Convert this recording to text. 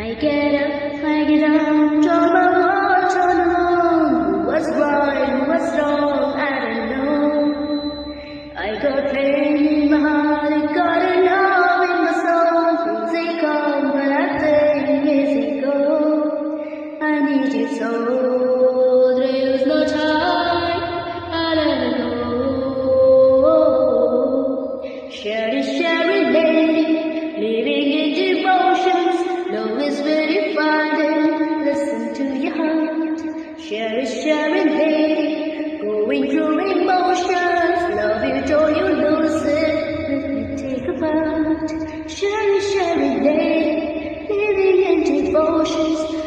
I get up, I get down, turn my heart on alone. What's right, what's wrong, I don't know. I got pain in my heart, I got a love in my soul. Things they come, but I think as they go. I need you so, there's no time, I let it go. Share it, lady, living in devotions. Love is very fine, listen to your heart. Share it, lady, going through emotions. Love you till you lose it, let me take a part. Share it, lady, living in devotions.